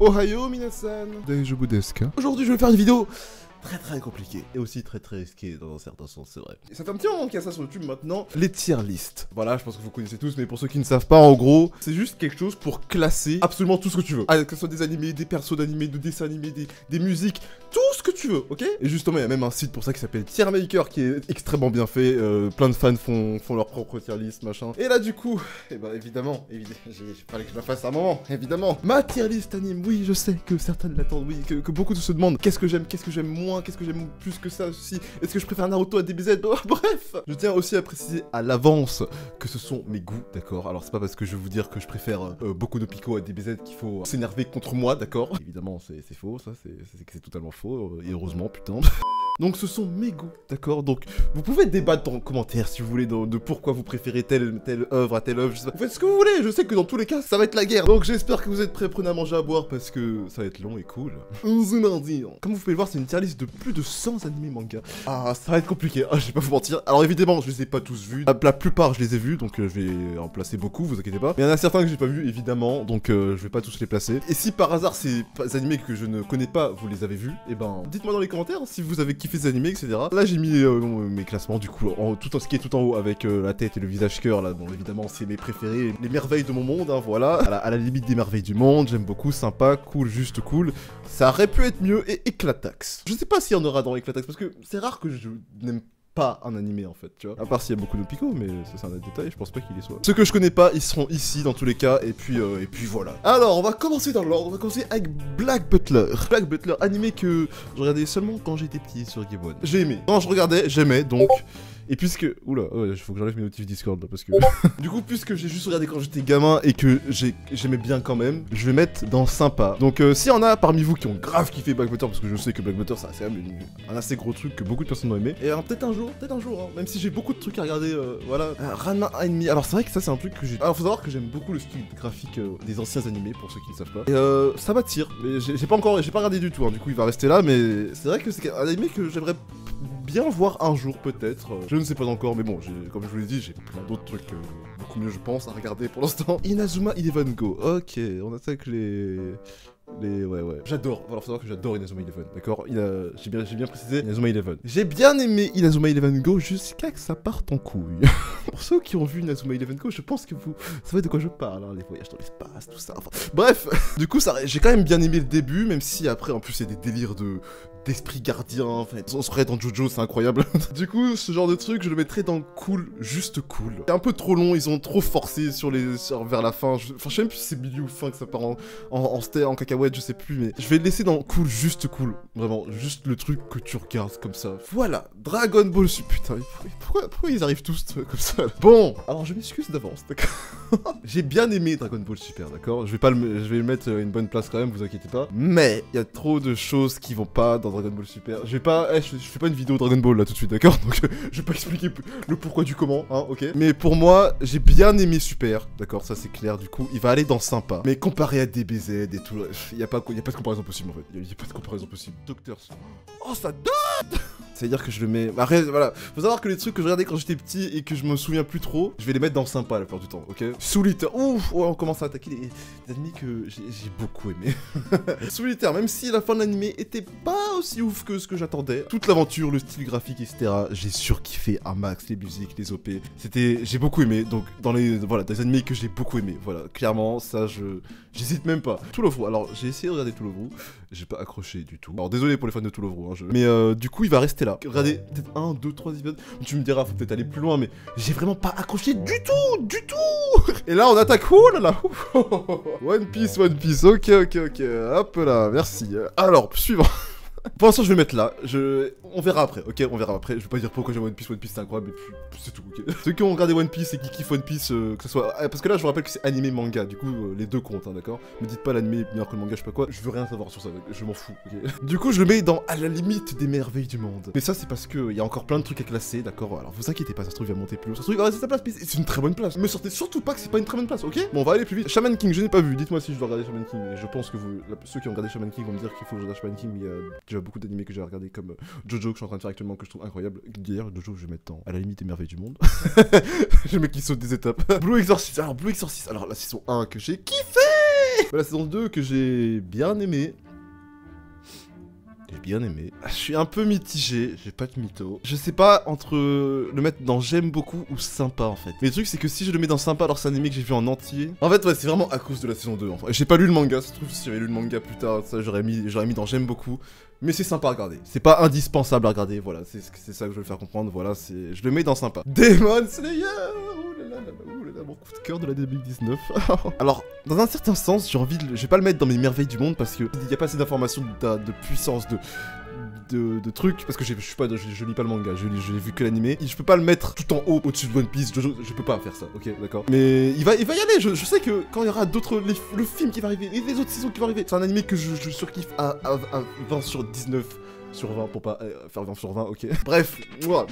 Ohio minasan, Daijoubu desu ka? Aujourd'hui je vais faire une vidéo très compliquée et aussi très risquée dans un certain sens, c'est vrai. Et ça fait un petit moment qu'il y a ça sur YouTube maintenant, les tier list. Voilà, je pense que vous connaissez tous, mais pour ceux qui ne savent pas, en gros, c'est juste quelque chose pour classer absolument tout ce que tu veux. Ah, que ce soit des animés, des persos d'animés, de dessins animés, des musiques, tout ce que tu veux, ok? Et justement, il y a même un site pour ça qui s'appelle Tiermaker qui est extrêmement bien fait. Plein de fans font leur propre tier list, machin. Et là, du coup, évidemment, il fallait que je la fasse à un moment, évidemment. Ma tier list anime, oui, je sais que certains l'attendent, oui, que beaucoup se demandent qu'est-ce que j'aime moins, qu'est-ce que j'aime plus que ça aussi, est-ce que je préfère Naruto à DBZ, bref. Je tiens aussi à préciser à l'avance que ce sont mes goûts, d'accord? Alors c'est pas parce que je vais vous dire que je préfère beaucoup de Pico à DBZ qu'il faut s'énerver contre moi, d'accord? Évidemment c'est faux, ça c'est totalement faux, et heureusement, putain. Donc ce sont mes goûts, d'accord? Donc vous pouvez débattre dans les commentaires si vous voulez de pourquoi vous préférez telle œuvre à telle œuvre, je sais pas. Vous faites ce que vous voulez, je sais que dans tous les cas ça va être la guerre. Donc j'espère que vous êtes prêts, prenez à manger, à boire parce que ça va être long et cool. Comme vous pouvez le voir, c'est une tier list de plus de 100 animés manga. Ah, ça va être compliqué, je vais pas vous mentir. Alors évidemment, je les ai pas tous vus, la plupart je les ai vus, donc je vais en placer beaucoup, vous inquiétez pas. Mais il y en a certains que j'ai pas vus évidemment, donc je vais pas tous les placer. Et si par hasard ces animés que je ne connais pas, vous les avez vus, et ben dites-moi dans les commentaires si vous avez kiffé ces animés, etc. Là j'ai mis mes classements du coup, tout en ce qui est tout en haut avec la tête et le visage cœur là, bon évidemment c'est mes préférés, les merveilles de mon monde, hein, voilà, à la limite des merveilles du monde, j'aime beaucoup, sympa, cool, juste cool. Ça aurait pu être mieux et Éclatax. Je sais pas s'il y en aura dans Éclatax parce que c'est rare que je n'aime pas un animé en fait, tu vois. À part s'il y a beaucoup de Pico, mais c'est un détail, je pense pas qu'il y soit. Ceux que je connais pas, ils seront ici dans tous les cas, et puis voilà. Alors, on va commencer dans l'ordre, on va commencer avec Black Butler. Black Butler, animé que je regardais seulement quand j'étais petit sur Game One. J'ai aimé. Quand je regardais, j'aimais, donc... Et puisque... Oula, ouais, faut que j'enlève mes notifs Discord là, parce que... Du coup, puisque j'ai juste regardé quand j'étais gamin et que j'aimais bien quand même, je vais mettre dans sympa. Donc s'il y en a parmi vous qui ont grave kiffé Black Butler, parce que je sais que Black Butler, c'est quand même un assez gros truc que beaucoup de personnes ont aimé. Et peut-être un jour, hein, même si j'ai beaucoup de trucs à regarder, voilà. Ranma Enemy. Alors c'est vrai que ça c'est un truc que j'ai... Alors faut savoir que j'aime beaucoup le style graphique des anciens animés, pour ceux qui ne savent pas. Et ça m'attire, mais j'ai pas regardé du tout, hein. Du coup il va rester là, mais c'est vrai que c'est un animé que j'aimerais bien voir un jour peut-être, je ne sais pas encore, mais bon, comme je vous l'ai dit, j'ai plein d'autres trucs beaucoup mieux je pense à regarder pour l'instant. Inazuma Eleven Go, ok, on attaque ouais. J'adore, alors faut savoir que j'adore Inazuma Eleven, d'accord? J'ai bien précisé Inazuma Eleven. J'ai bien aimé Inazuma Eleven Go jusqu'à que ça parte en couille. Pour ceux qui ont vu Inazuma Eleven Go, je pense que vous savez de quoi je parle, hein, les voyages dans l'espace, tout ça, enfin... Bref, du coup, j'ai quand même bien aimé le début, même si après, en plus, c'est des délires d'esprit gardien, enfin, on serait dans Jojo, c'est incroyable. Du coup, ce genre de truc, je le mettrais dans cool, juste cool. C'est un peu trop long, ils ont trop forcé vers la fin, enfin, je sais même plus si c'est milieu ou fin que ça part en cacahuète, je sais plus, mais je vais le laisser dans cool, juste cool. Vraiment, juste le truc que tu regardes comme ça. Voilà, Dragon Ball Super. Putain, pourquoi ils arrivent tous comme ça là? Bon, alors je m'excuse d'avance, d'accord? J'ai bien aimé Dragon Ball Super, d'accord? Je vais le mettre une bonne place quand même, vous inquiétez pas. Mais il y a trop de choses qui vont pas dans Dragon Ball Super. Je fais pas une vidéo Dragon Ball là tout de suite, d'accord? Donc je vais pas expliquer le pourquoi du comment, hein, ok? Mais pour moi, j'ai bien aimé Super, d'accord? Ça c'est clair, du coup, il va aller dans sympa. Mais comparé à DBZ et tout, il y a pas de comparaison possible en fait. Il y a pas de comparaison possible. Docteur... Oh, ça date! C'est-à-dire que je le mets... Arrête, voilà. Faut savoir que les trucs que je regardais quand j'étais petit et que je me souviens plus trop, je vais les mettre dans sympa la plupart du temps, ok? Solitaire. Ouf, ouais, on commence à attaquer des ennemis que j'ai beaucoup aimé. Solitaire, même si la fin de l'animé était pas aussi ouf que ce que j'attendais. Toute l'aventure, le style graphique, etc. J'ai surkiffé un max, les musiques, les OP. J'ai beaucoup aimé, donc voilà, des animés que j'ai beaucoup aimé. Voilà, clairement, ça, j'hésite même pas. Toulouvre, alors j'ai essayé de regarder Toulouvre, j'ai pas accroché du tout. Alors désolé pour les fans de Toulouvre, hein, mais du coup il va rester là. Regardez peut-être 1, 2, 3 épisodes. Tu me diras, faut peut-être aller plus loin, mais j'ai vraiment pas accroché du tout. Et là on attaque, oh là là. One Piece, ok, hop là, merci. Alors, suivant. Pour l'instant, je vais mettre là. On verra après, ok? On verra après. Je vais pas dire pourquoi j'aime One Piece c'est incroyable, et puis c'est tout, ok? Ceux qui ont regardé One Piece et qui kiffent One Piece, que ce soit. Parce que là, je vous rappelle que c'est animé manga, du coup, les deux comptent, hein, d'accord? Me dites pas l'animé est meilleur que le manga, je sais pas quoi. Je veux rien savoir sur ça, je m'en fous, ok? Du coup, je le mets à la limite des merveilles du monde. Mais ça, c'est parce qu'il y a encore plein de trucs à classer, d'accord? Alors, vous inquiétez pas, ça se trouve, il va monter plus haut. Ça se trouve, c'est sa place, c'est une très bonne place. Me sortez surtout pas que c'est pas une très bonne place, ok? Bon, on va aller plus vite. Shaman King, je n'ai pas vu. Dites-moi si je dois regarder Shaman King. Je pense que ceux qui ont regardé Shaman King vont me dire qu'il faut que je regarde Shaman King, mais il y a déjà beaucoup d'animés que j'ai regardé comme Jojo que je suis en train de faire actuellement que je trouve incroyable. D'ailleurs, Jojo, je vais mettre à la limite des merveilles du monde. Le mec qui saute des étapes. Blue Exorcist. Alors, la saison 1 que j'ai kiffé. La saison 2 que j'ai bien aimé. J'ai bien aimé. Je suis un peu mitigé, j'ai pas de mytho. Je sais pas entre le mettre dans j'aime beaucoup ou sympa en fait. Mais le truc c'est que si je le mets dans sympa alors c'est un anime que j'ai vu en entier. En fait ouais c'est vraiment à cause de la saison 2 enfin. J'ai pas lu le manga, ça se trouve si j'avais lu le manga plus tard, ça j'aurais mis dans j'aime beaucoup. Mais c'est sympa à regarder. C'est pas indispensable à regarder, voilà, c'est ça que je veux faire comprendre, voilà, je le mets dans sympa. Demon Slayer. Oulala, mon coup de cœur de l'année 2019. Alors, dans un certain sens, j'ai envie de... Je vais pas le mettre dans mes merveilles du monde parce que il y a pas assez d'informations, de puissance, de trucs, parce que je lis pas le manga, je l'ai vu que l'animé. Je peux pas le mettre tout en haut au-dessus de One Piece, je peux pas faire ça, ok, d'accord. Mais il va y aller, je sais que quand il y aura d'autres, le film qui va arriver, et les autres saisons qui vont arriver, c'est un animé que je surkiffe à 20 sur 19. Sur 20 pour pas faire 20 sur 20, ok. Bref, voilà,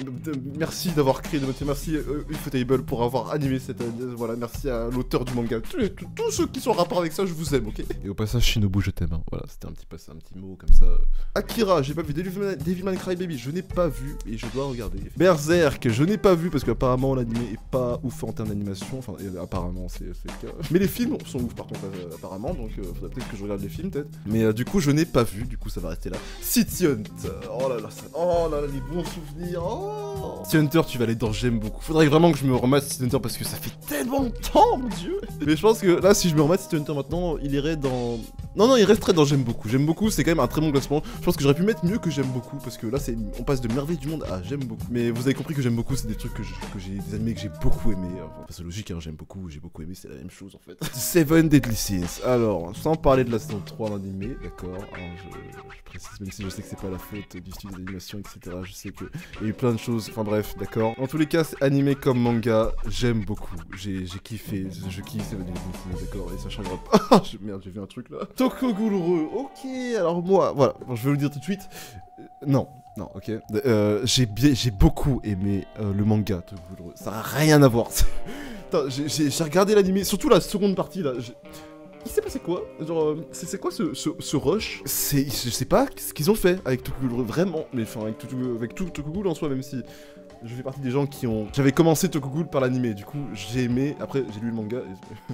merci d'avoir créé de votre merci Ufotable pour avoir animé cette... voilà, merci à l'auteur du manga. Tous ceux qui sont en rapport avec ça, je vous aime, ok. Et au passage, Shinobu, je t'aime, hein. Voilà, c'était un petit mot comme ça. Akira, j'ai pas vu. Devilman Crybaby, je n'ai pas vu et je dois regarder. Berserk, je n'ai pas vu parce qu'apparemment l'animé est pas ouf en termes d'animation. Enfin, apparemment, c'est le cas. Mais les films sont ouf par contre, apparemment, donc faudrait peut-être que je regarde les films, peut-être. Mais du coup, je n'ai pas vu, du coup, ça va rester là. City Hunter. Oh là là, les bons souvenirs. Oh. City Hunter, tu vas aller dans j'aime beaucoup. Faudrait vraiment que je me remette City Hunter parce que ça fait tellement de temps, mon dieu. Mais je pense que là, si je me remette City Hunter maintenant, il irait dans... Non, il resterait dans j'aime beaucoup. J'aime beaucoup, c'est quand même un très bon classement. Je pense que j'aurais pu mettre mieux que j'aime beaucoup parce que là, on passe de merveille du monde à j'aime beaucoup. Mais vous avez compris que j'aime beaucoup, c'est des trucs des animés que j'ai beaucoup aimé. Enfin, c'est logique, hein, j'aime beaucoup, j'ai beaucoup aimé, c'est la même chose en fait. Seven Deadly Sins. Alors, sans parler de la saison 3 d'animé, d'accord. Je précise, même si je sais que c'est pas la faute du studio d'animation, etc. Je sais qu'il y a eu plein de choses, enfin bref, d'accord. En tous les cas, c'est animé comme manga, j'aime beaucoup. J'ai kiffé, je kiffe Seven Deadly Sins, d'accord. Et ça changera pas. Merde, j'ai vu un truc là. Tokoguro, ok, alors moi, voilà, bon, je vais vous le dire tout de suite. Non, ok. J'ai beaucoup aimé le manga Tokoguro, ça n'a rien à voir. Attends, j'ai regardé l'animé, surtout la seconde partie là. Il s'est passé quoi? Genre, c'est quoi ce rush? Je sais pas ce qu'ils ont fait avec Tokugul, vraiment, mais enfin, avec tout Tokugul en soi, même si je fais partie des gens qui ont... J'avais commencé Tokugul par l'animé, du coup, j'ai aimé, après, j'ai lu le manga, et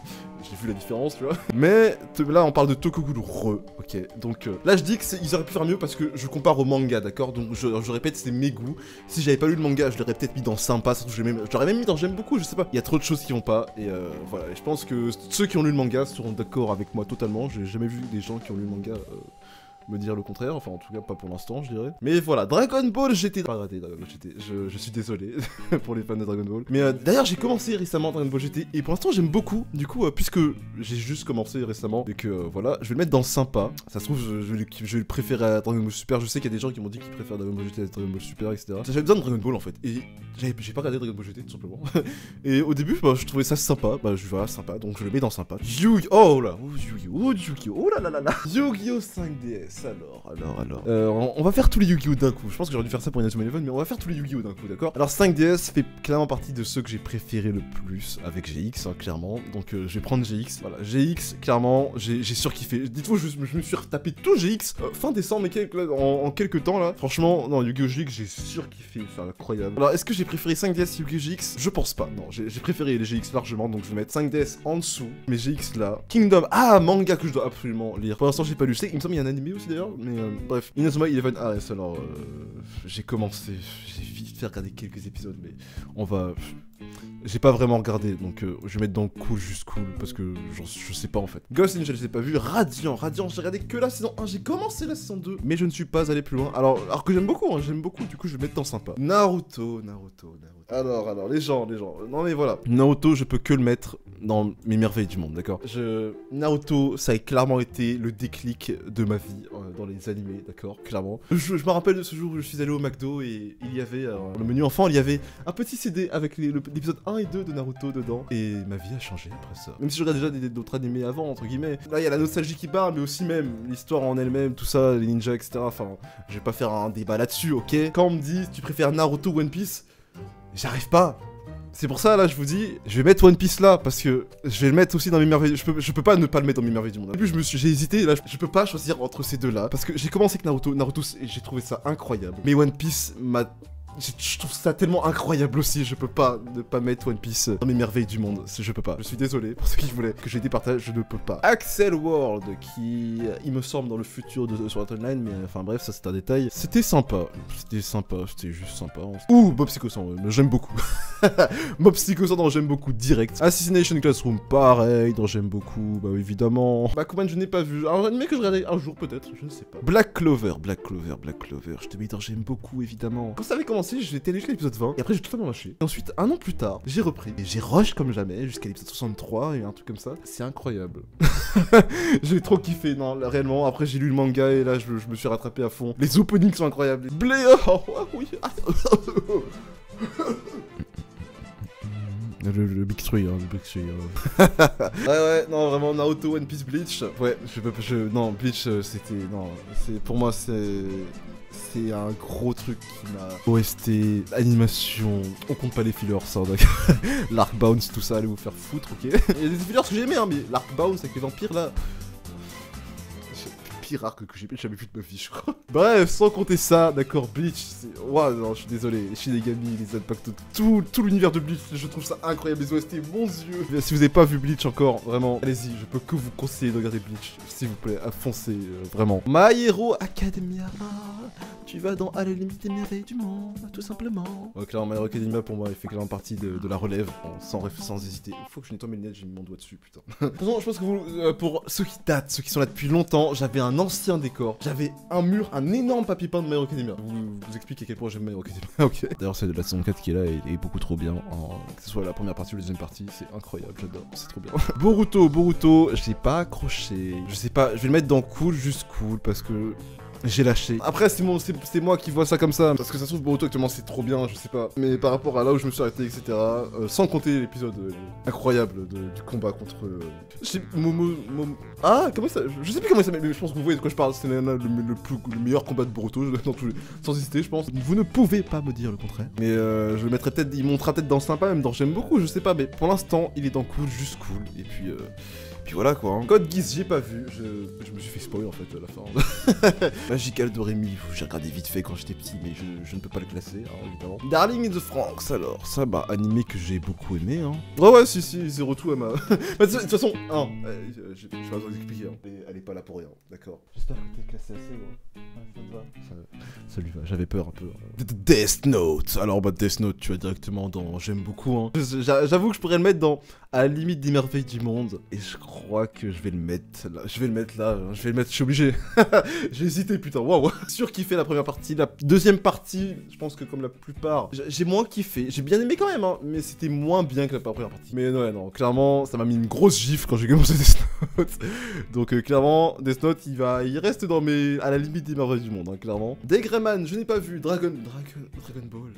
j'ai vu la différence, tu vois. Mais, là, on parle de Tokugul ok. Donc, là, je dis qu'ils auraient pu faire mieux parce que je compare au manga, d'accord? Donc, je répète, c'est mes goûts. Si j'avais pas lu le manga, je l'aurais peut-être mis dans sympa, surtout j'aurais même mis dans j'aime beaucoup, je sais pas. Il y a trop de choses qui vont pas, et voilà. Et je pense que ceux qui ont lu le manga seront d'accord avec moi totalement. J'ai jamais vu des gens qui ont lu le manga me dire le contraire, enfin en tout cas pas pour l'instant je dirais. Mais voilà, Dragon Ball GT, pas raté Dragon Ball GT, je suis désolé pour les fans de Dragon Ball. Mais d'ailleurs j'ai commencé récemment Dragon Ball GT et pour l'instant j'aime beaucoup, du coup puisque j'ai juste commencé récemment et que voilà, je vais le mettre dans sympa. Ça se trouve je vais le préférer à Dragon Ball Super, je sais qu'il y a des gens qui m'ont dit qu'ils préfèrent Dragon Ball GT à Dragon Ball Super, etc. J'avais besoin de Dragon Ball en fait, et j'ai pas regardé Dragon Ball GT tout simplement. Et au début je trouvais ça sympa, voilà sympa, donc je le mets dans sympa. Oh là, Yu-Gi-Oh, oh là là là là, Yu-Gi-Oh 5DS. Alors, on va faire tous les Yu-Gi-Oh d'un coup. Je pense que j'aurais dû faire ça pour Inazuma Eleven, mais on va faire tous les Yu-Gi-Oh d'un coup, d'accord? Alors 5DS fait clairement partie de ceux que j'ai préféré le plus avec GX, hein, clairement. Donc je vais prendre GX. Voilà, GX, clairement, j'ai surkiffé. Dites-vous, je me suis retapé tout GX fin décembre, mais en quelques temps là. Franchement, non, Yu-Gi-Oh GX, j'ai surkiffé, c'est incroyable. Alors, est-ce que j'ai préféré 5DS Yu-Gi-Oh GX? Je pense pas. Non, j'ai préféré les GX largement, donc je vais mettre 5DS en dessous, mais GX là. Kingdom, manga que je dois absolument lire. Pour l'instant, j'ai pas lu. Il me semble qu'il y a un animé aussi d'ailleurs. Mais bref, Inazuma Eleven AS, alors j'ai commencé, j'ai vite fait regarder quelques épisodes, mais on va... J'ai pas vraiment regardé, donc je vais mettre dans cool, juste cool, parce que je sais pas en fait. Ghost in Shell, je l'ai pas vu. Radiant, j'ai regardé que la saison 1, j'ai commencé la saison 2, mais je ne suis pas allé plus loin. Alors que j'aime beaucoup, du coup je vais mettre dans sympa. Naruto. Alors, les gens, non mais voilà. Naruto, je peux que le mettre dans mes merveilles du monde, d'accord? Naruto, ça a clairement été le déclic de ma vie dans les animés, d'accord? Clairement. Je me rappelle de ce jour où je suis allé au McDo et il y avait, dans le menu enfant, il y avait un petit CD avec l'épisode 1 et 2 de Naruto dedans. Et ma vie a changé après ça. Même si je regarde déjà d'autres animés avant, entre guillemets. Là, il y a la nostalgie qui parle, mais aussi même l'histoire en elle-même, tout ça, les ninjas, etc. Enfin, je vais pas faire un débat là-dessus, ok? Quand on me dit, tu préfères Naruto ou One Piece, j'arrive pas. C'est pour ça, là, je vous dis, je vais mettre One Piece là, parce que je vais le mettre aussi dans mes merveilles. Je peux pas ne pas le mettre dans mes merveilles du monde. Au début, j'ai hésité, là, je peux pas choisir entre ces deux-là. Parce que j'ai commencé avec Naruto, j'ai trouvé ça incroyable. Mais One Piece m'a Je trouve ça tellement incroyable aussi, je peux pas ne pas mettre One Piece dans mes merveilles du monde, je peux pas. Je suis désolé pour ceux qui voulaient que j'ai départage, je ne peux pas. Axel World, qui, il me semble, dans le futur de Sword Art Online, mais enfin bref, ça c'est un détail. C'était sympa, c'était juste sympa. Ouh, Mob Psycho 100, j'aime beaucoup. Mob Psycho 100 j'aime beaucoup, direct. Assassination Classroom, pareil, dans j'aime beaucoup, bah évidemment. Bakuman, je n'ai pas vu, alors un anime que je regarderai un jour peut-être, je ne sais pas. Black Clover, je te mets dans j'aime beaucoup, évidemment. Quand ça avait commencé, j'ai téléchargé l'épisode 20, et après j'ai totalement lâché. Et ensuite, un an plus tard, j'ai repris, et j'ai rush comme jamais, jusqu'à l'épisode 63, et un truc comme ça. C'est incroyable. J'ai trop kiffé, non, là, réellement. Après, j'ai lu le manga, et là, je me suis rattrapé à fond. Les openings sont incroyables. Oh, oui. Le Big Three, hein, le Big Three. Ouais, non, vraiment, Naruto, One Piece, Bleach. Ouais, non, Bleach, c'était, non, pour moi, c'est un gros truc qui m'a... OST, animation, on compte pas les fillers, ça, d'accord. L'Arc Bounce, tout ça, allez vous faire foutre, ok. Il y a des fillers que j'ai aimé, hein, mais l'Arc Bounce avec les vampires, là... Pire arc que j'ai jamais vu de ma vie, je crois. Bref, sans compter ça, d'accord, Bleach, c'est... Ouah, non, je suis désolé, Shinigami, les impacts, tout l'univers de Bleach, je trouve ça incroyable, les OST, mon dieu. Si vous avez pas vu Bleach encore, vraiment, allez-y, je peux que vous conseiller de regarder Bleach, s'il vous plaît, foncez, vraiment. My Hero Academia, tu vas dans À la limite des merveilles du monde, tout simplement. Ouais, clairement, My Hero Academia, pour moi, il fait clairement partie de la relève, sans hésiter. Faut que je nettoie mes lunettes, j'ai mis mon doigt dessus, putain. De toute façon, je pense que vous, pour ceux qui datent, ceux qui sont là depuis longtemps, j'avais un ancien décor. J'avais un mur, un énorme papier peint de My Hero Academia. Vous expliquez à quel point j'aime My Hero Academia. Ok. D'ailleurs, c'est de la saison 4 qui est là et est beaucoup trop bien. Que ce soit la première partie ou la deuxième partie, c'est incroyable, j'adore. C'est trop bien. Boruto, j'ai pas accroché. Je sais pas, je vais le mettre dans cool, juste cool, parce que... j'ai lâché. Après, c'est moi qui vois ça comme ça. Parce que ça se trouve, Boruto actuellement c'est trop bien, je sais pas. Mais par rapport à là où je me suis arrêté, etc. Sans compter l'épisode incroyable du combat contre. Ah, comment ça. Je sais plus comment ça s'appelle, mais je pense que vous voyez de quoi je parle. C'est le meilleur combat de Boruto, dans tous les... sans hésiter, je pense. Vous ne pouvez pas me dire le contraire. Mais je le mettrai peut-être. Il montera peut-être dans sympa, même dans j'aime beaucoup, je sais pas. Mais pour l'instant, il est dans cool, juste cool. Et puis voilà quoi. Hein. Code Geass, j'ai pas vu. Je me suis fait spoiler en fait à la fin. Magical Doremi, j'ai regardé vite fait quand j'étais petit, mais je ne peux pas le classer, hein, évidemment. Darling in the Franxx, alors, ça, bah, animé que j'ai beaucoup aimé, hein. Ouais, si, Zero Two, elle m'a... De toute façon, hein, je vais pas vous expliquer, hein. Elle est pas là pour rien, d'accord. J'espère que t'es classé assez, ouais. Ça te va. Ça lui va, j'avais peur un peu. Death Note, alors, bah, Death Note, tu vas directement dans... J'aime beaucoup, hein. J'avoue que je pourrais le mettre dans... À la limite des merveilles du monde, et je crois que je vais le mettre là, je suis obligé. J'ai hésité, putain, waouh. Sûr kiffé la première partie, la deuxième partie, je pense que comme la plupart, j'ai moins kiffé. J'ai bien aimé quand même, hein, mais c'était moins bien que la première partie. Mais ouais, non, clairement, ça m'a mis une grosse gifle quand j'ai commencé Death Note. Donc clairement, Death Note, il reste dans mes... à la limite des merveilles du monde, hein, clairement. Degreman, je n'ai pas vu. Dragon Ball,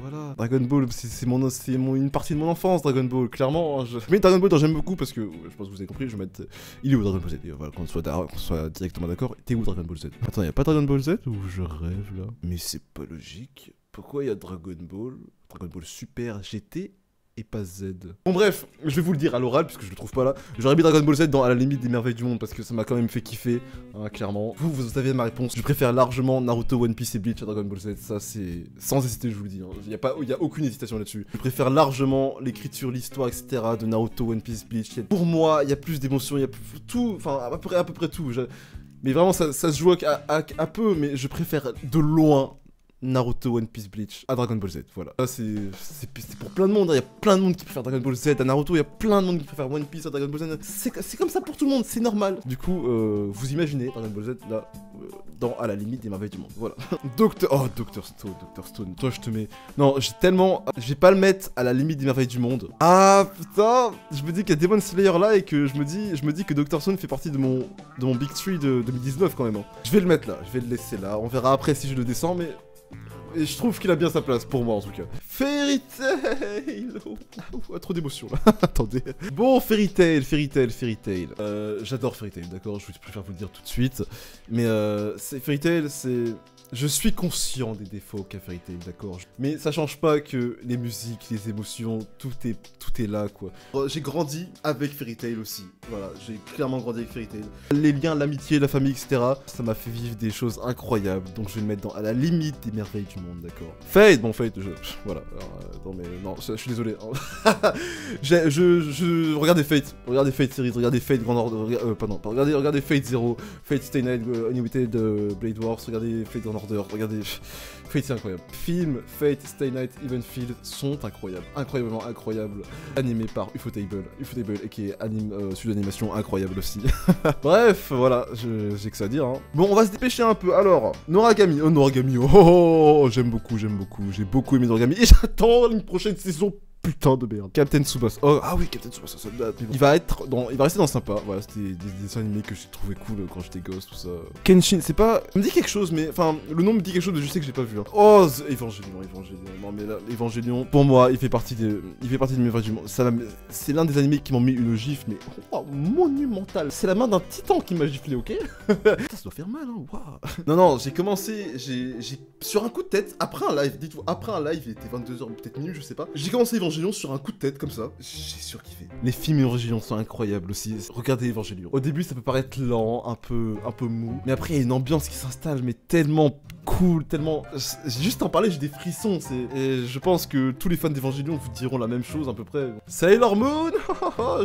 voilà. Dragon Ball, c'est une partie de mon enfance, Dragon Ball, clairement. Mais Dragon Ball, j'aime beaucoup parce que, je pense que vous avez compris, je vais mettre... Il est où Dragon Ball Z? Et voilà, qu'on soit directement d'accord, t'es où Dragon Ball Z? Attends, y'a pas Dragon Ball Z ou je rêve là? Mais c'est pas logique. Pourquoi y'a Dragon Ball Super GT et pas Z? Bon bref, je vais vous le dire à l'oral puisque je le trouve pas là. J'aurais mis Dragon Ball Z dans à la limite des merveilles du monde parce que ça m'a quand même fait kiffer, hein, clairement. Vous avez ma réponse. Je préfère largement Naruto, One Piece et Bleach à Dragon Ball Z. Ça c'est sans hésiter, je vous le dis. Hein. Y a aucune hésitation là-dessus. Je préfère largement l'écriture, l'histoire, etc. de Naruto, One Piece, Bleach. Pour moi, il y a plus d'émotions, il y a tout, enfin à peu près tout. Mais vraiment, ça se joue à peu, mais je préfère de loin Naruto, One Piece, Bleach à Dragon Ball Z, voilà. Ça c'est pour plein de monde, il y a plein de monde qui préfère Dragon Ball Z à Naruto, il y a plein de monde qui préfère One Piece à Dragon Ball Z. C'est comme ça pour tout le monde, c'est normal. Du coup, vous imaginez Dragon Ball Z là, dans à la limite des merveilles du monde, voilà. Dr Stone, toi je te mets... Non, je vais pas le mettre à la limite des merveilles du monde. Ah putain, je me dis qu'il y a Demon Slayer là et que je me dis que Dr Stone fait partie de mon Big Three de 2019 quand même. Hein. Je vais le mettre là, je vais le laisser là, on verra après si je le descends, mais... Et je trouve qu'il a bien sa place, pour moi en tout cas. Fairy Tail. Trop d'émotions là. Attendez. Bon, Fairy Tail. J'adore Fairy Tail, d'accord. Je préfère vous le dire tout de suite. Mais Fairy Tail, c'est... Je suis conscient des défauts qu'a Fairy Tail, d'accord. Mais ça change pas que les musiques, les émotions, tout est là, quoi. J'ai grandi avec Fairy Tail aussi. Voilà, j'ai clairement grandi avec Fairy Tail. Les liens, l'amitié, la famille, etc. Ça m'a fait vivre des choses incroyables. Donc je vais le mettre à la limite des merveilles du monde, d'accord. Fate, bon Fate, voilà. Alors, non mais non, je suis désolé. Regardez Fate, series, regardez Fate Grand Order, pardon, regardez Fate Zero, Fate Stay Night, Unlimited, Blade Wars, regardez Fate Grand Order, regardez, Fate c'est incroyable. Film, Fate, Stay Night, Evenfield sont incroyables, incroyablement incroyables, animés par Ufotable, et qui est studio d'animation incroyable aussi. Bref, voilà, j'ai que ça à dire. Hein. Bon, on va se dépêcher un peu. Alors, Noragami, j'aime beaucoup, j'ai beaucoup aimé Noragami et j'attends une prochaine saison. Putain de merde. Captain Tsubasa. Oh, ah oui, Captain Tsubasa, ça date. Il va rester dans sympa. Voilà, c'était des dessins animés que j'ai trouvé cool quand j'étais gosse, tout ça. Kenshin, c'est pas... Ça me dit quelque chose, mais... Enfin, le nom me dit quelque chose, mais je sais que j'ai pas vu. Hein. Oh, Evangelion. Non, mais là, Evangelion, pour moi, il fait partie de mes vrais du monde. C'est l'un des animés qui m'ont mis une gifle, mais... Oh, monumental. C'est la main d'un titan qui m'a giflé, ok. Putain, ça doit faire mal, hein. Waouh. Non, j'ai commencé... Sur un coup de tête, après un live, dites-vous, il était 22h, peut-être minuit, je sais pas. J'ai commencé Evangelion sur un coup de tête comme ça, j'ai surkiffé. Les films Evangelion sont incroyables aussi. Regardez Evangelion. Au début ça peut paraître lent, un peu mou, mais après il y a une ambiance qui s'installe, mais tellement cool, tellement... Juste en parler j'ai des frissons, et je pense que tous les fans d'Evangelion vous diront la même chose à peu près. Sailor Moon.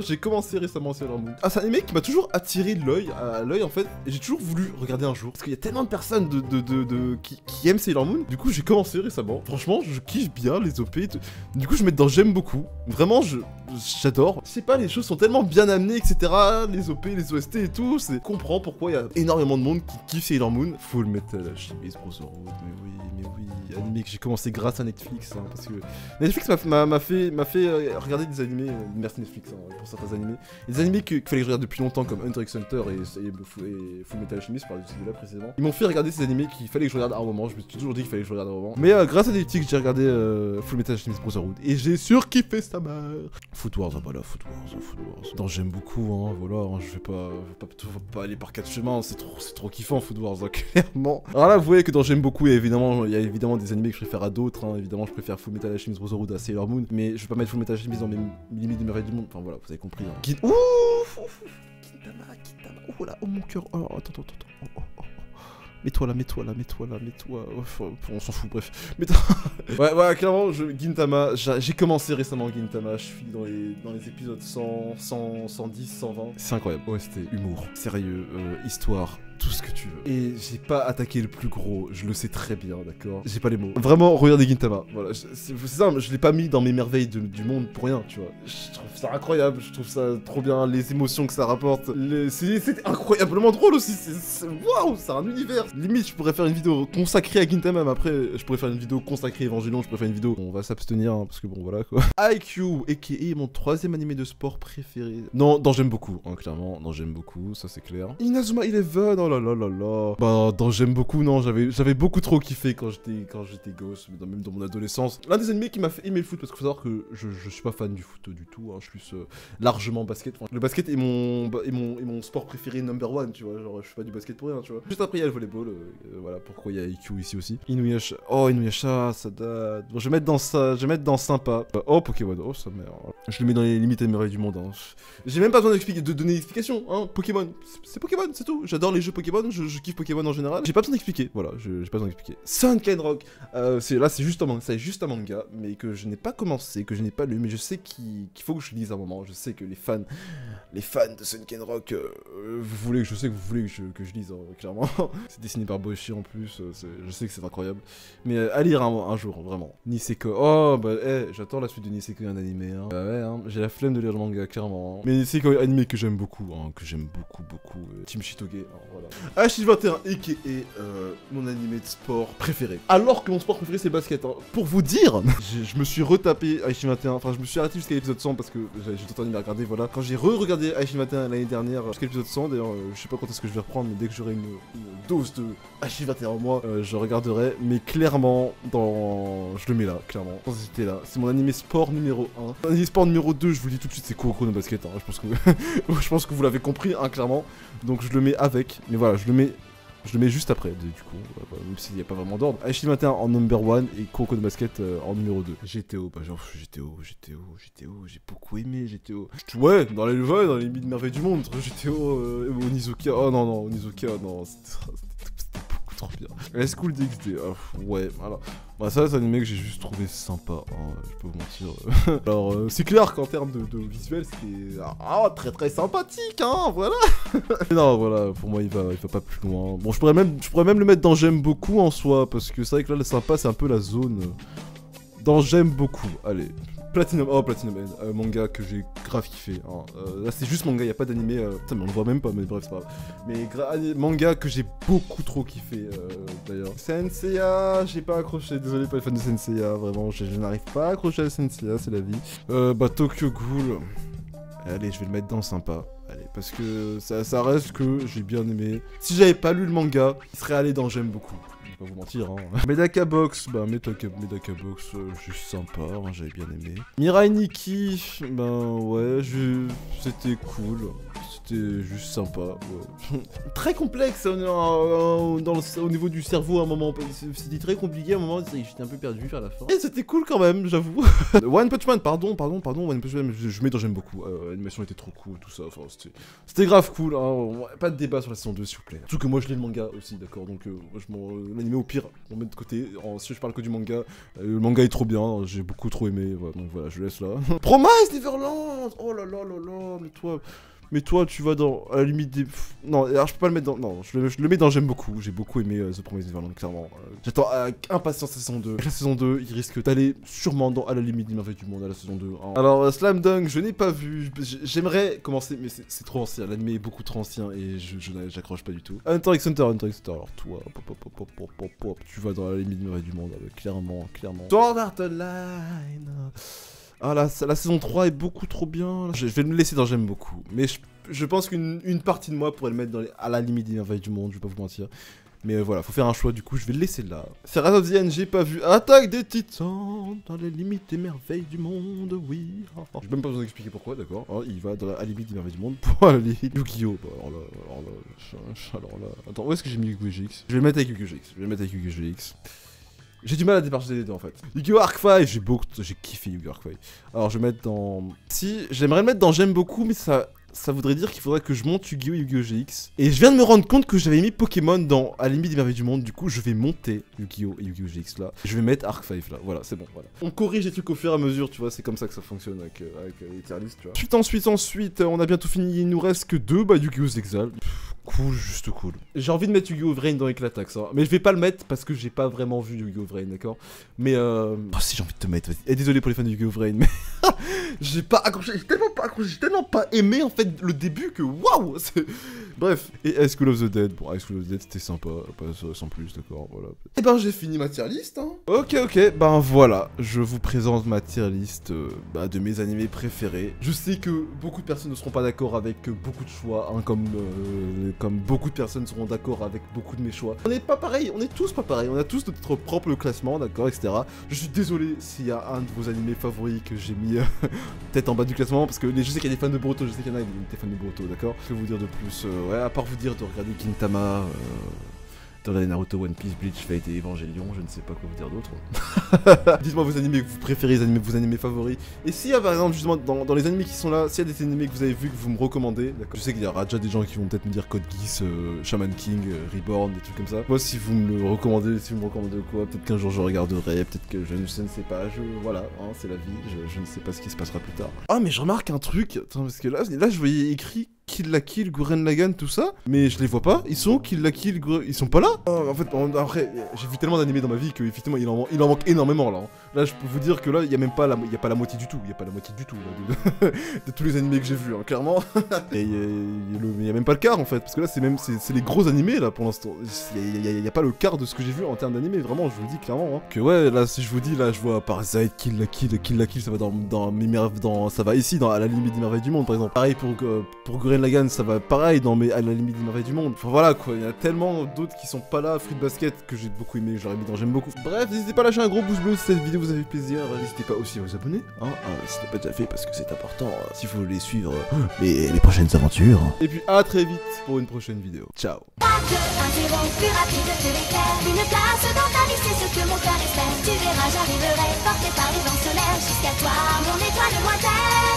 J'ai commencé récemment Sailor Moon. Ah, c'est un anime qui m'a toujours attiré l'œil en fait, et j'ai toujours voulu regarder un jour, parce qu'il y a tellement de personnes qui aiment Sailor Moon. Du coup j'ai commencé récemment. Franchement je kiffe bien les OP. Du coup je mets dedans, j'aime beaucoup. Vraiment j'adore. Je sais pas, les choses sont tellement bien amenées, etc. Les OP, les OST et tout, c'est comprends pourquoi il y a énormément de monde qui kiffe Sailor Moon. Full Metal Alchemist Brotherhood, mais oui, animé que j'ai commencé grâce à Netflix, hein, parce que Netflix m'a fait regarder des animés, merci Netflix hein, pour certains animés. Des animés qu'il fallait que je regarde depuis longtemps comme Hunter x Hunter et Full Metal Alchemist, par exemple, là précédemment. Ils m'ont fait regarder ces animés qu'il fallait que je regarde à un moment, je me suis toujours dit qu'il fallait que je regarde à un moment. Mais grâce à Netflix, j'ai regardé Full Metal Alchemist Brotherhood et j'ai surkiffé sa mère. Foot Wars, voilà, Foot Wars. Non, j'aime beaucoup, hein, voilà, hein, je vais pas aller par quatre chemins, c'est trop kiffant Foot Wars, hein, clairement. Alors là, vous voyez que dans j'aime beaucoup, il y a évidemment des animés que je préfère à d'autres, hein. Évidemment je préfère Full Metal Alchemist Brotherhood à Sailor Moon, mais je vais pas mettre Full Metal Alchemist dans mes limites de merveilles du monde, enfin voilà, vous avez compris. Hein. Gintama, oh là, oh mon cœur, oh, attends, mets-toi là, on s'en fout, bref. Ouais, clairement, Gintama, j'ai commencé récemment Gintama, je suis dans les épisodes 100, 110, 120. C'est incroyable, OST, humour, sérieux, histoire, tout ce que tu veux. Et j'ai pas attaqué le plus gros, je le sais très bien, d'accord. J'ai pas les mots. Vraiment, regardez Gintama, voilà. C'est simple, je l'ai pas mis dans mes merveilles du monde pour rien, tu vois. Je trouve ça incroyable, je trouve ça trop bien, les émotions que ça rapporte. C'est incroyablement drôle aussi, waouh, c'est un univers. Limite, je pourrais faire une vidéo consacrée à Gintama, mais après, je pourrais faire une vidéo consacrée à Evangelion, je pourrais faire une vidéo... On va s'abstenir, hein, parce que bon, voilà, quoi. IQ, a.k.a. mon 3ème animé de sport préféré. Non, j'aime beaucoup, hein, clairement. Non, j'aime beaucoup, ça c'est clair. Inazuma Eleven, oh là là. Bah, j'aime beaucoup, non, j'avais beaucoup trop kiffé quand j'étais gosse, même dans mon adolescence. L'un des animés qui m'a fait aimer le foot, parce qu'il faut savoir que je suis pas fan du foot du tout, hein, je suis plus largement basket. Enfin, le basket est mon sport préféré number one, tu vois, genre je suis pas du basket pour rien, tu vois. Juste après il y a le volleyball, voilà pourquoi il y a IQ ici aussi. Inuyasha, ça date. Bon, je vais mettre dans sympa. Oh Pokémon, oh sa mère. Je le mets dans les limites et merveilles du monde, hein. J'ai même pas besoin de donner d'explication, hein. Pokémon, c'est Pokémon, c'est tout. J'adore les jeux Pokémon, je kiffe Pokémon en général. J'ai pas besoin d'expliquer, voilà, j'ai pas besoin d'expliquer. Sunken Rock, c'est juste un manga, mais que je n'ai pas commencé, que je n'ai pas lu, mais je sais qu'il faut que je lise un moment. Je sais que les fans de Sunken Rock, je sais que vous voulez que je lise, hein, clairement. C'est dessiné par Boichi en plus, je sais que c'est incroyable. Mais à lire un jour, vraiment. Niseko, oh bah j'attends la suite de Niseko en animé, hein. Bah ouais, hein, j'ai la flemme de lire le manga, clairement. Hein. Mais Niseko animé que j'aime beaucoup, beaucoup. Team Shitoge, alors voilà. H21 aka mon animé de sport préféré. Alors que mon sport préféré c'est le basket. Hein. Pour vous dire, je me suis retapé H21, enfin je me suis arrêté jusqu'à l'épisode 100 parce que j'ai tout le temps à regarder, voilà. Quand j'ai re-regardé H21 l'année dernière jusqu'à l'épisode 100, d'ailleurs je sais pas quand est-ce que je vais reprendre, mais dès que j'aurai une dose de H21 en moi, je regarderai. Mais clairement, je le mets là, clairement. Quand c'était là, c'est mon animé sport numéro 1. Animé sport numéro 2, je vous dis tout de suite, c'est Kuroko no Basket. Hein. Je pense que vous l'avez compris, hein, clairement. Donc je le mets avec, mais voilà, je le mets juste après, du coup, même s'il n'y a pas vraiment d'ordre. H21 en number 1 et Kuroko no Basket en numéro 2. GTO, bah genre GTO, j'ai beaucoup aimé GTO. Ouais, dans les levels, dans les limites merveilles du monde, entre GTO et Onizuka. Oh non, Onizuka, non, c'était beaucoup trop bien. La School DxD, ouais, alors. Bah ça, c'est un animé que j'ai juste trouvé sympa, hein, je peux vous mentir. Alors, c'est clair qu'en termes de visuel, c'était très sympathique, hein, voilà. Non, voilà, pour moi, il va pas plus loin. Bon, je pourrais même le mettre dans j'aime beaucoup en soi, parce que c'est vrai que là, le sympa, c'est un peu la zone dans j'aime beaucoup. Allez. Platinum, Platinum End, manga que j'ai grave kiffé. Hein. Là c'est juste manga, y a pas d'animé. Putain, mais on le voit même pas, mais bref, c'est pas grave. Mais manga que j'ai beaucoup trop kiffé d'ailleurs. Senseiya, j'ai pas accroché. Désolé pour les fans de Senseiya, vraiment, je n'arrive pas à accrocher à Senseiya, c'est la vie. Bah Tokyo Ghoul. Allez, je vais le mettre dans sympa. Allez, parce que ça reste que j'ai bien aimé. Si j'avais pas lu le manga, il serait allé dans j'aime beaucoup. Je vais pas vous mentir, hein. Medaka Box, bah Medaka Box, juste sympa, hein, j'avais bien aimé. Mirai Nikki, ben ouais, c'était cool. C'était juste sympa, ouais. Très complexe au niveau du cerveau à un moment. C'était très compliqué à un moment, j'étais un peu perdu vers la fin. Et c'était cool quand même, j'avoue. One Punch Man, pardon, One Punch Man, je mets dans j'aime beaucoup. L'animation était trop cool, tout ça, enfin c'était grave cool, hein. Pas de débat sur la saison 2 s'il vous plaît. Surtout que moi je lis le manga aussi, d'accord, donc l'animé au pire, on met de côté. Si je parle que du manga, le manga est trop bien, j'ai beaucoup trop aimé, voilà, donc voilà, je laisse là. Promise Neverland. Oh là là là là, mais toi, tu vas dans, à la limite des... Non, alors je peux pas le mettre dans... Non, je le mets dans j'aime beaucoup. J'ai beaucoup aimé The Promised Neverland, clairement. J'attends avec impatience la saison 2. La saison 2, il risque d'aller sûrement à la limite des merveilles du monde à la saison 2. Hein. Alors, Slam Dunk, je n'ai pas vu. J'aimerais commencer, mais c'est trop ancien. L'anime est beaucoup trop ancien et j'accroche pas du tout. Hunter x Hunter. Alors toi, tu vas dans la limite des merveilles du monde, clairement. Sword Art Online. Ah la saison 3 est beaucoup trop bien. Je vais me laisser dans j'aime beaucoup. Mais je pense qu'une partie de moi pourrait le mettre à la limite des merveilles du monde, je vais pas vous mentir. Mais voilà, faut faire un choix, du coup je vais le laisser là. Serrat of the End, j'ai pas vu. Attaque des titans, dans les limites des merveilles du monde, oui. J'ai même pas besoin d'expliquer pourquoi, d'accord. Il va à la limite des merveilles du monde pour aller Yu-Gi-Oh! Alors là. Attends, où est-ce que j'ai mis Yu-Gi-Oh! GX? Je vais le mettre avec Yu-Gi-Oh! GX. J'ai du mal à départager les deux en fait. Yu-Gi-Oh! Arc 5, j'ai kiffé Yu-Gi-Oh! Arc 5. Alors je vais mettre dans... Si, j'aimerais le mettre dans j'aime beaucoup, mais ça voudrait dire qu'il faudrait que je monte Yu-Gi-Oh! Yu-Gi-Oh! GX. Et je viens de me rendre compte que j'avais mis Pokémon dans à la limite des merveilles du monde, du coup je vais monter Yu-Gi-Oh! Et Yu-Gi-Oh! GX là. Je vais mettre Arc 5 là, voilà, c'est bon, voilà. On corrige les trucs au fur et à mesure, tu vois, c'est comme ça que ça fonctionne avec les tier list, tu vois. Ensuite, on a bientôt fini, il nous reste que 2, bah Yu-Gi-Oh! Zexal. Cool, juste cool. J'ai envie de mettre Yu-Gi-Oh! Vrain dans Eclatax, hein. Mais je vais pas le mettre parce que j'ai pas vraiment vu Yu-Gi-Oh! Vrain, d'accord. Mais Oh si j'ai envie de te mettre, vas-y. Et désolé pour les fans de Yu-Gi-Oh! Vrain, mais j'ai pas accroché, j'ai tellement pas aimé en fait le début que waouh. Bref, et High School of the Dead, bon High School of the Dead c'était sympa, pas sans plus, d'accord, voilà. Et ben j'ai fini ma tier list, hein. Ok, ben voilà, je vous présente ma tier list de mes animés préférés. Je sais que beaucoup de personnes ne seront pas d'accord avec beaucoup de choix, hein, comme beaucoup de personnes seront d'accord avec beaucoup de mes choix. On n'est pas pareil, on est tous pas pareil, on a tous notre propre classement, d'accord, etc. Je suis désolé s'il y a un de vos animés favoris que j'ai mis peut-être en bas du classement, parce que je sais qu'il y a des fans de Boruto, je sais qu'il y en a des fans de Boruto, d'accord. Que vous dire de plus, ouais, à part vous dire de regarder Gintama, de regarder Naruto, One Piece, Bleach, Fate et Evangelion, je ne sais pas quoi vous dire d'autre. Dites-moi vos animés que vous préférez, vos animés favoris. Et s'il y a par exemple justement dans les animés qui sont là, s'il y a des animés que vous avez vus que vous me recommandez, d'accord. Je sais qu'il y aura déjà des gens qui vont peut-être me dire Code Geass, Shaman King, Reborn, des trucs comme ça. Moi si vous me le recommandez, quoi, peut-être qu'un jour je regarderai, peut-être que je ne sais pas, voilà, hein, c'est la vie, je ne sais pas ce qui se passera plus tard. Ah mais je remarque un truc, attends, parce que là je voyais écrit Kill la Kill, Gurren Lagann, tout ça, mais je les vois pas. Ils sont Kill la Kill, ils sont pas là. En fait, après, j'ai vu tellement d'animés dans ma vie que effectivement il en manque énormément là. Là, je peux vous dire que là, il y a même pas la, y a pas la moitié du tout. Il y a pas la moitié du tout là, de tous les animés que j'ai vus, hein, clairement. Et il y a même pas le quart en fait, parce que là c'est les gros animés là pour l'instant. Il y a pas le quart de ce que j'ai vu en termes d'animés, vraiment, je vous le dis clairement. Hein. Que ouais, là si je vous dis là, je vois Parasite, Kill la Kill, ça va ça va ici à la limite des merveilles du monde par exemple. Pareil pour Gurren Lagann, ça va pareil à la limite des merveilles du monde. Enfin voilà quoi, il y a tellement d'autres qui sont pas là. Fruit Basket que j'ai beaucoup aimé, je l'aurais mis dans j'aime beaucoup. Bref, n'hésitez pas à lâcher un gros pouce bleu si cette vidéo vous a fait plaisir. N'hésitez pas aussi à vous abonner, hein, si ce n'est pas déjà fait parce que c'est important si vous voulez suivre les prochaines aventures. Et puis à très vite pour une prochaine vidéo. Ciao. Plus rapide que l'éclair, une place dans ta vie, c'est ce que mon cœur espère. Tu verras, j'arriverai, porté par les vents solaires, jusqu'à toi, mon étoile lointaine.